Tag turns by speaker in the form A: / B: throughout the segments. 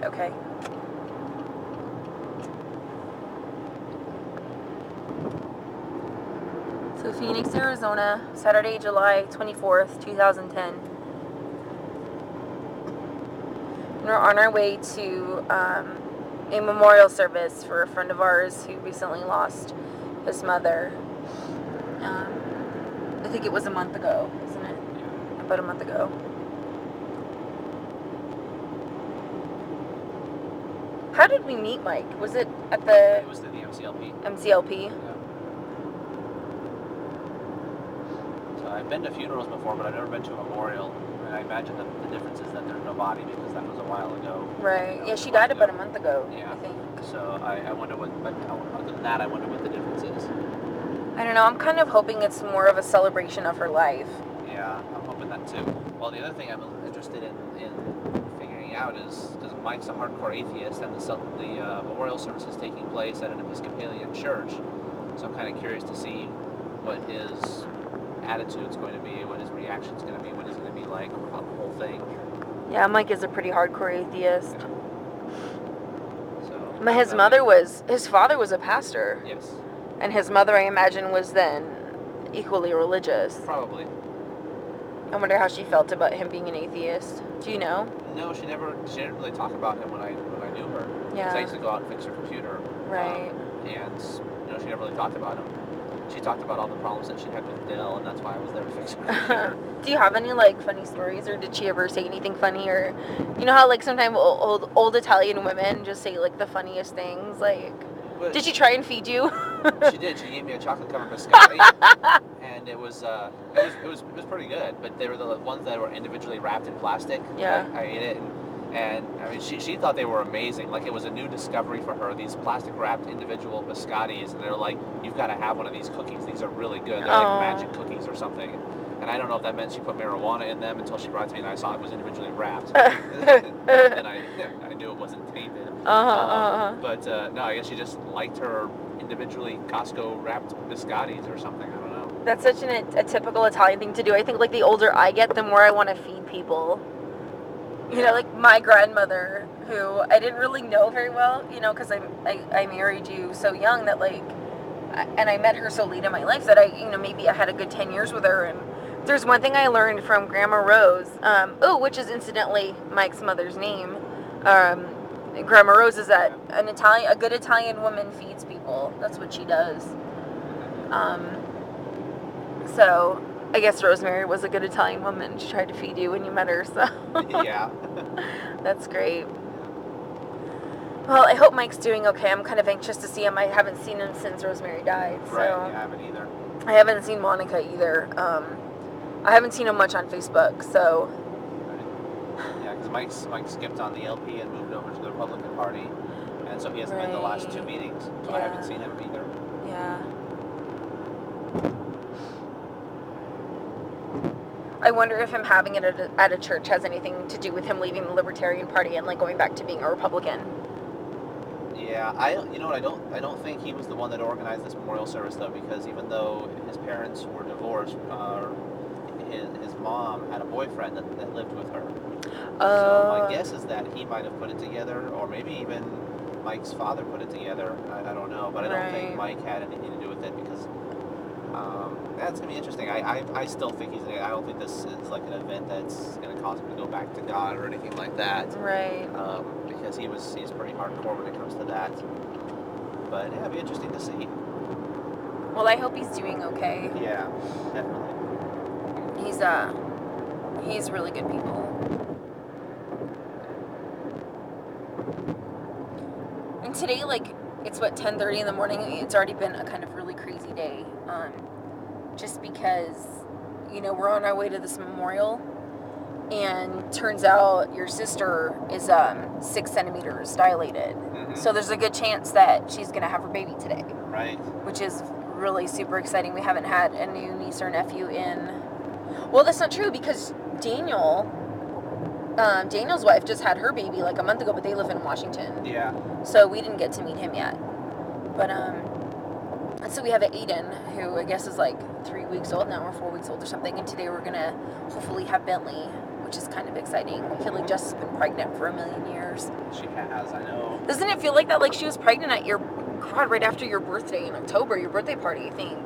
A: Okay. So Phoenix, Arizona, Saturday, July 24th, 2010. We're on our way to a memorial service for a friend of ours who recently lost his mother. I think it was a month ago, isn't it?
B: Yeah.
A: About a month ago. How did we meet Mike? Was it at the...
B: It was through the MCLP.
A: MCLP?
B: Yeah. So I've been to funerals before, but I've never been to a memorial. And I imagine that the difference is that there's no body because that was a while ago.
A: Right. Yeah, she died about a month ago,
B: Yeah.
A: I think.
B: So I wonder what, but other than that, I wonder what the difference is.
A: I don't know. I'm kind of hoping it's more of a celebration of her life.
B: Yeah, I'm hoping that too. Well, the other thing I'm interested in figuring out is, because Mike's a hardcore atheist, and the memorial service is taking place at an Episcopalian church, so I'm kind of curious to see what his attitude's going to be, what his reaction's going to be, what he's going to be like about the whole thing.
A: Yeah, Mike is a pretty hardcore atheist.
B: Yeah. So,
A: But his father was a pastor.
B: Yes.
A: And his mother, I imagine, was then equally religious.
B: Probably.
A: I wonder how she felt about him being an atheist. Do you know?
B: No, she didn't really talk about him when I knew her.
A: Yeah.
B: 'Cause I used to go out and fix her computer.
A: Right.
B: And she never really talked about him. She talked about all the problems that she had with Dell, and that's why I was there to fix her computer.
A: Do you have any funny stories, or did she ever say anything funny, or you know how sometimes old Italian women just say the funniest things,
B: But
A: did she try and feed you?
B: She did. She gave me a chocolate covered biscotti, and it was pretty good. But they were the ones that were individually wrapped in plastic.
A: Yeah.
B: I ate it, and I mean, she thought they were amazing. Like, it was a new discovery for her. These plastic wrapped individual biscottis, and they're like, you've got to have one of these cookies. These are really good. They're like magic cookies or something. And I don't know if that meant she put marijuana in them until she brought it to me and I saw it was individually wrapped. And I knew it wasn't tainted. But no, I guess she just liked her individually Costco wrapped biscottis or something. I don't know.
A: That's such a typical Italian thing to do. I think the older I get, the more I want to feed people. You know, my grandmother, who I didn't really know very well, because I married you so young that and I met her so late in my life that maybe I had a good 10 years with her. And there's one thing I learned from Grandma Rose, which is incidentally Mike's mother's name. Grandma Rose is that a good Italian woman feeds people. That's what she does. So I guess Rosemary was a good Italian woman. She tried to feed you when you met her, so.
B: Yeah.
A: That's great. Well, I hope Mike's doing okay. I'm kind of anxious to see him. I haven't seen him since Rosemary died. So.
B: Right, I haven't either.
A: I haven't seen Monica either. I haven't seen him much on Facebook, so.
B: Yeah, because Mike skipped on the LP and moved over to the Republican Party, and so he hasn't been the last two meetings, so I haven't seen him either.
A: Yeah. I wonder if him having it at a church has anything to do with him leaving the Libertarian Party and going back to being a Republican.
B: Yeah, I don't think he was the one that organized this memorial service though, because even though his parents were divorced, his mom had a boyfriend that lived with her. So my guess is that he might have put it together, or maybe even Mike's father put it together. I don't know, but I don't think Mike had anything to do with it, because that's gonna be interesting. I still think I don't think this is an event that's gonna cause him to go back to God or anything like that.
A: Right.
B: Because he's pretty hardcore when it comes to that. But yeah, it'd be interesting to see.
A: Well, I hope he's doing okay.
B: Yeah, definitely.
A: He's really good people. And today, it's 10:30 in the morning. It's already been a kind of really crazy day. Just because, we're on our way to this memorial, and turns out your sister is 6 centimeters dilated.
B: Mm-hmm.
A: So there's a good chance that she's gonna have her baby today.
B: Right.
A: Which is really super exciting. We haven't had a new niece or nephew in. Well, that's not true, because Daniel's wife just had her baby a month ago, but they live in Washington.
B: Yeah.
A: So we didn't get to meet him yet. But and so we have Aiden, who I guess is 3 weeks old now, or 4 weeks old or something. And today we're gonna hopefully have Bentley which is kind of exciting. I feel like Jess has been pregnant for a million years.
B: She has, I know.
A: Doesn't it feel like that? Like she was pregnant at your, God, right after your birthday in October, your birthday party, I think.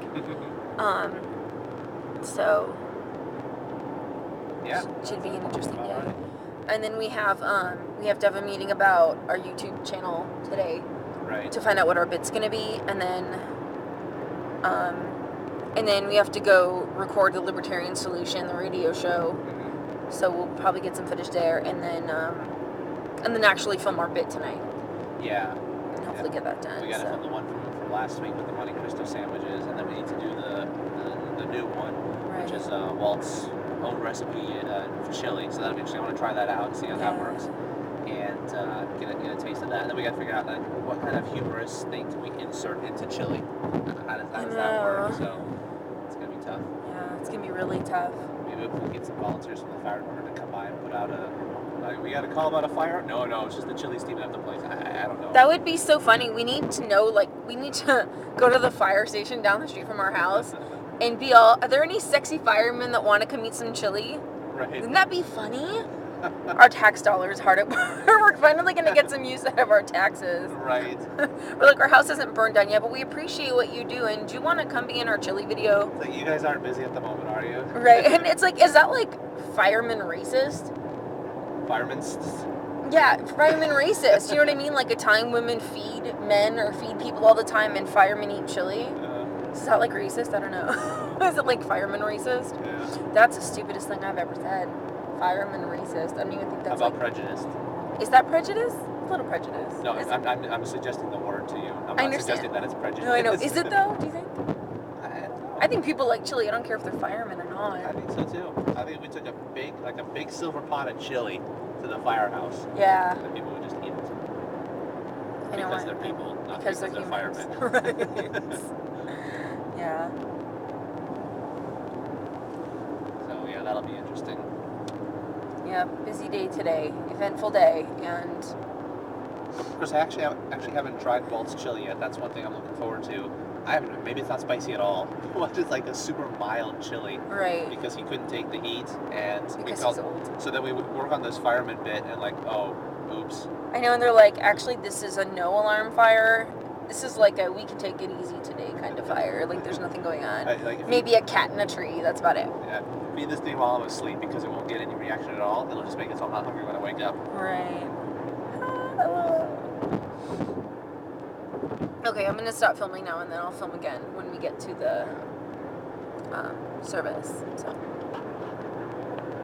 A: So
B: Yeah.
A: should be an interesting day. And then we have to have a meeting about our YouTube channel today
B: Right.
A: to find out what our bit's gonna be, and then we have to go record the Libertarian Solution, the radio show. So we'll probably get some footage there, and then actually film our bit tonight.
B: Yeah.
A: And hopefully get that done.
B: We gotta film the one from last week with the Monte Cristo sandwiches, and then we need to do the new one, which is Walt's own recipe for chili. So that'll be interesting. I want to try that out and see how that works, and get a taste of that. And then we got to figure out like what kind of humorous thing can we insert into chili. How does that work? So it's gonna be tough.
A: Yeah, it's gonna be really tough.
B: Maybe if we can get some volunteers from the fire department to come by and put out we got a call about a fire? No, it's just the chili steaming up the place. I don't know.
A: That would be so funny. We need to know, we need to go to the fire station down the street from our house and be all, are there any sexy firemen that want to come eat some chili?
B: Right.
A: Wouldn't that be funny? Our tax dollars hard at work. We're finally going to get some use out of our taxes.
B: Right.
A: We're like, our house isn't burned down yet, but we appreciate what you do, and do you want to come be in our chili video?
B: It's like, you guys aren't busy at the moment, are you?
A: Right, and it's like, is that like fireman racist?
B: Firemen's?
A: Yeah, firemen racist. You know what I mean? Like a time women feed men or feed people all the time and firemen eat chili. Is that like racist? I don't know. Is it like fireman racist?
B: Yeah.
A: That's the stupidest thing I've ever said. Fireman racist. I don't even think that's
B: How about prejudiced?
A: Is that prejudice? A little prejudice.
B: No, I'm suggesting the word to you. I'm not suggesting that it's prejudice.
A: No, I know. Is it though? Do you think?
B: I don't know.
A: I think people like chili. I don't care if they're firemen or not.
B: I think so too. I think if we took a big silver pot of chili to the firehouse,
A: Yeah.
B: then people would just eat it.
A: I know
B: Because they're people, not because they're
A: humans.
B: firemen.
A: Right. Yeah.
B: So yeah, that'll be interesting.
A: Yeah, busy day today. Eventful day. And
B: Of course, I actually haven't tried Walt's chili yet. That's one thing I'm looking forward to. I haven't. Maybe it's not spicy at all. Well, just like a super mild chili.
A: right.
B: Because he couldn't take the heat, and
A: Because he's old.
B: So then we would work on this fireman bit, and like, oh, oops.
A: I know, and they're like, actually, this is a no alarm fire. This is like a we can take it easy today kind of fire. Like, there's nothing going on. Maybe a cat in a tree. That's about it.
B: Yeah. Feed this thing while I'm asleep because it won't get any reaction at all. It'll just make it so I'm not hungry when I wake up.
A: Right. Okay, I'm gonna stop filming now, and then I'll film again when we get to the service. So.